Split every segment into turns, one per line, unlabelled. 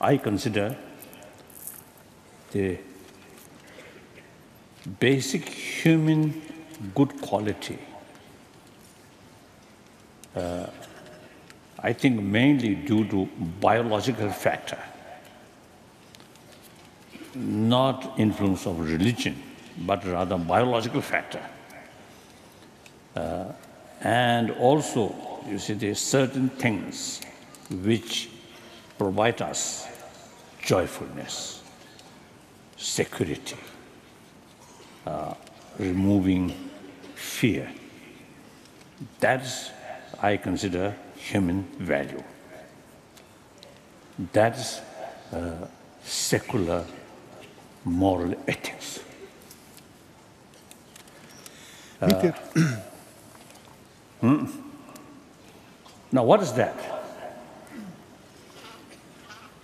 I consider the basic human good quality, I think mainly due to biological factor, not influence of religion, but rather biological factor. And also, you see, there are certain things which provide us joyfulness, security, removing fear. That's, I consider, human value. That's secular moral ethics. Now, what is that?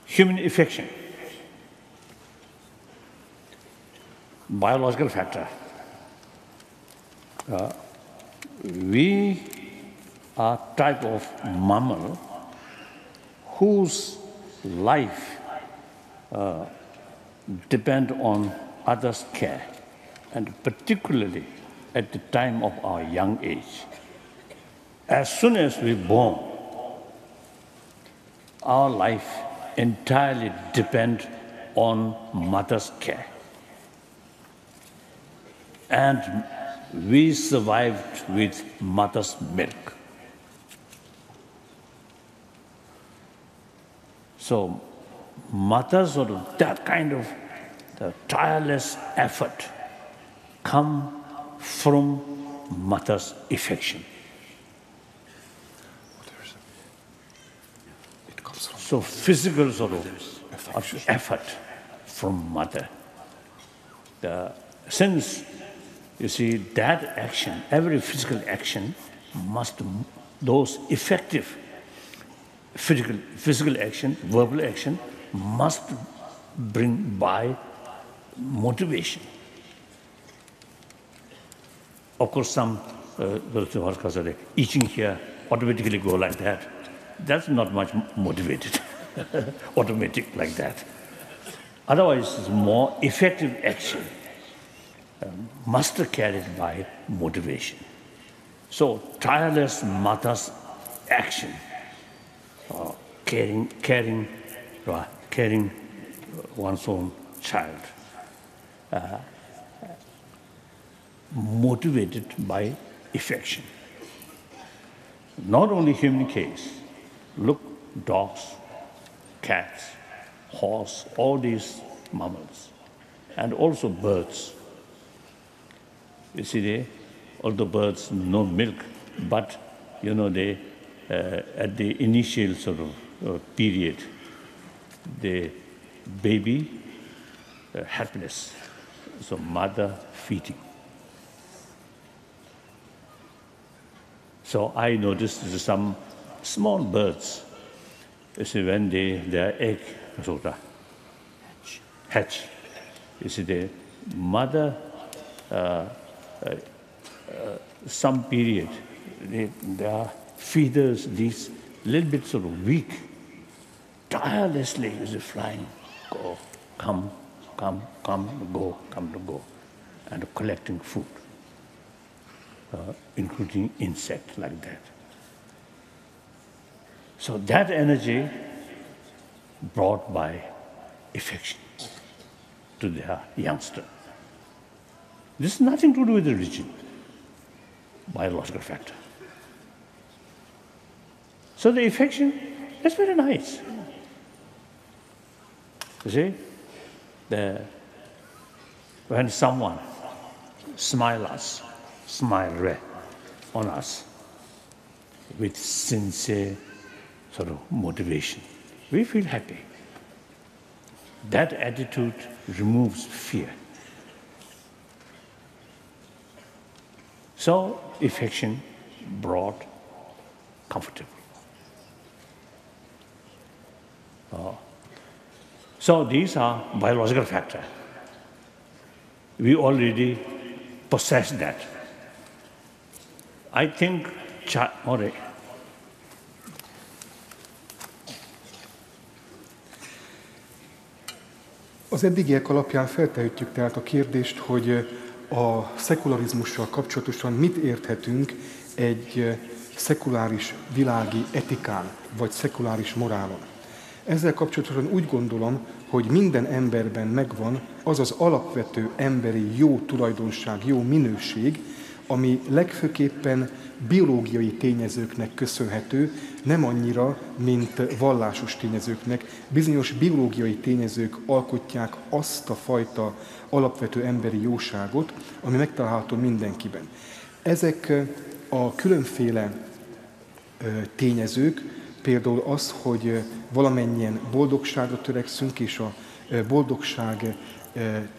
Human affection, biological factor. We are type of mammal whose life depend on others' care, and particularly at the time of our young age. As soon as we're born, our life entirely depends on mother's care. And we survived with mother's milk. So mothers, sort of that kind of the tireless effort come from mother's affection. So physical sort of effort from mother. Since you see that action, every physical action must, those effective physical action, verbal action must bring by motivation. Of course, some eating here automatically go like that. That's not much motivated, automatic like that. Otherwise, it's more effective action must be carried by motivation. So tireless mother's action, caring one's own child, motivated by affection. Not only human case, look, dogs, cats, horse, all these mammals, and also birds. You see, although birds no milk, but you know they at the initial sort of period, the baby happiness, so mother feeding. So I noticed some small birds, you see, when their egg sort of hatch, you see, the mother, some period, their feeders, these little bit sort of weak, tirelessly is flying, go, come, go, and collecting food, including insects like that. So that energy brought by affection to their youngster. This has nothing to do with religion, biological factor. So the affection, that's very nice. You see, when someone smiles on us with sincere sort of motivation, we feel happy. That attitude removes fear. So affection brought comfortable. So these are biological factors. We already possess that. I think,
Az eddigiek alapján feltehetjük tehát a kérdést, hogy a szekularizmussal kapcsolatosan mit érthetünk egy szekuláris világi etikán, vagy szekuláris morálon. Ezzel kapcsolatosan úgy gondolom, hogy minden emberben megvan az az alapvető emberi jó tulajdonság, jó minőség, ami legfőképpen biológiai tényezőknek köszönhető, nem annyira, mint vallásos tényezőknek. Bizonyos biológiai tényezők alkotják azt a fajta alapvető emberi jóságot, ami megtalálható mindenkiben. Ezek a különféle tényezők, például az, hogy valamennyien boldogságra törekszünk, és a boldogság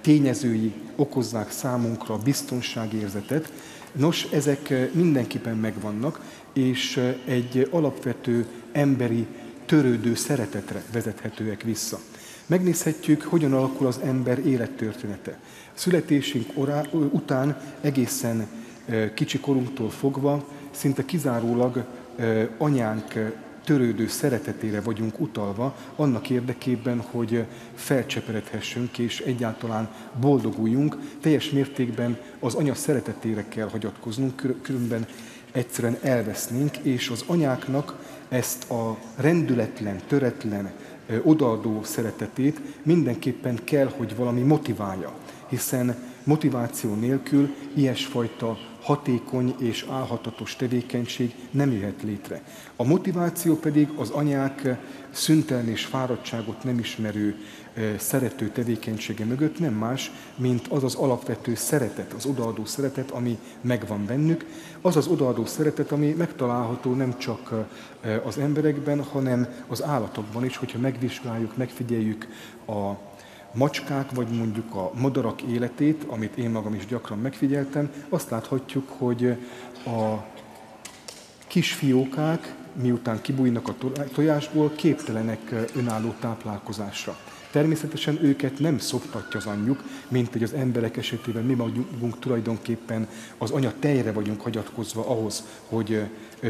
tényezői okozzák számunkra a biztonságérzetet. Nos, ezek mindenképpen megvannak, és egy alapvető emberi törődő szeretetre vezethetőek vissza. Megnézhetjük, hogyan alakul az ember élettörténete. Születésünk után egészen kicsi korunktól fogva szinte kizárólag anyánk törődő szeretetére vagyunk utalva, annak érdekében, hogy felcseperedhessünk és egyáltalán boldoguljunk, teljes mértékben az anya szeretetére kell hagyatkoznunk, különben egyszerűen elvesznénk, és az anyáknak ezt a rendületlen, töretlen, odaadó szeretetét mindenképpen kell, hogy valami motiválja, hiszen motiváció nélkül ilyesfajta hatékony és álhatatos tevékenység nem jöhet létre. A motiváció pedig az anyák szüntelen és fáradtságot nem ismerő szerető tevékenysége mögött nem más, mint az az alapvető szeretet, az odaadó szeretet, ami megvan bennük, az az odaadó szeretet, ami megtalálható nem csak az emberekben, hanem az állatokban is, hogyha megvizsgáljuk, megfigyeljük a macskák, vagy mondjuk a madarak életét, amit én magam is gyakran megfigyeltem, azt láthatjuk, hogy a kisfiókák, miután kibújnak a tojásból, képtelenek önálló táplálkozásra. Természetesen őket nem szoptatja az anyjuk, mint hogy az emberek esetében mi magunk tulajdonképpen az anya tejre vagyunk hagyatkozva ahhoz, hogy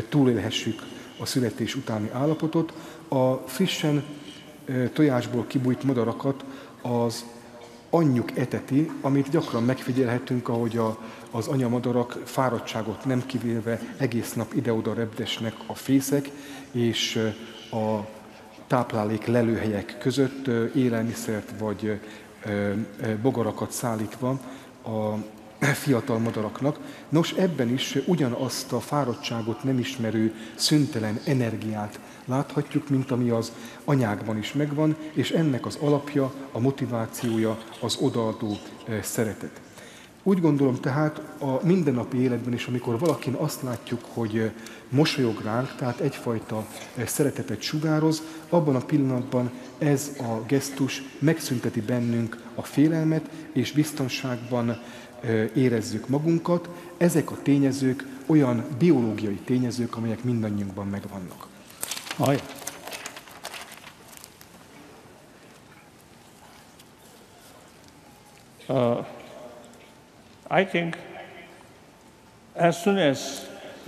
túlélhessük a születés utáni állapotot. A frissen tojásból kibújt madarakat az anyjuk eteti, amit gyakran megfigyelhetünk, ahogy az anyamadarak fáradtságot nem kivélve egész nap ide-oda repdesnek a fészek, és a táplálék lelőhelyek között élelmiszert vagy bogarakat szállítva a fiatal madaraknak. Nos, ebben is ugyanazt a fáradtságot nem ismerő szüntelen energiát láthatjuk, mint ami az anyákban is megvan, és ennek az alapja, a motivációja az odaadó szeretet. Úgy gondolom tehát a mindennapi életben is, amikor valakin azt látjuk, hogy mosolyog ránk, tehát egyfajta szeretetet sugároz, abban a pillanatban ez a gesztus megszünteti bennünk a félelmet, és biztonságban érezzük magunkat. Ezek a tényezők olyan biológiai tényezők, amelyek mindannyiunkban megvannak.
I think as soon as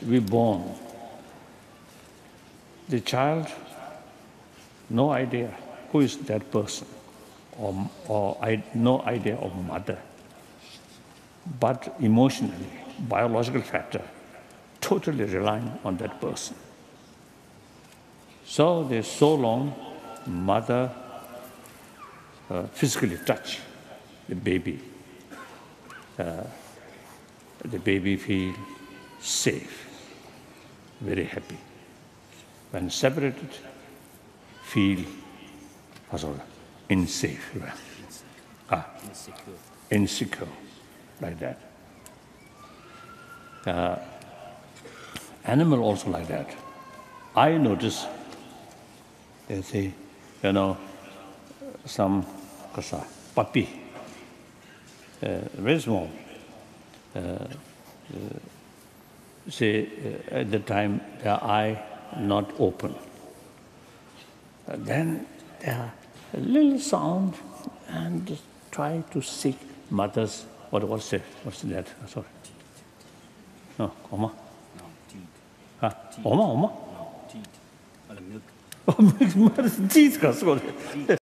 we born, the child, no idea who is that person, or no idea of mother, but emotionally, biological factor, totally relying on that person. So there's so long mother physically touch the baby. The baby feel safe, very happy. When separated, feel unsafe, insecure, like that. Animal also like that. I notice, they say, some puppy, very small, say at the time their eye not open. Then there a little sound and try to seek mother's, what's that? Sorry. No, Oma?
No, teeth.
Huh? Oma?
No, teeth. Alam
Mother's teeth,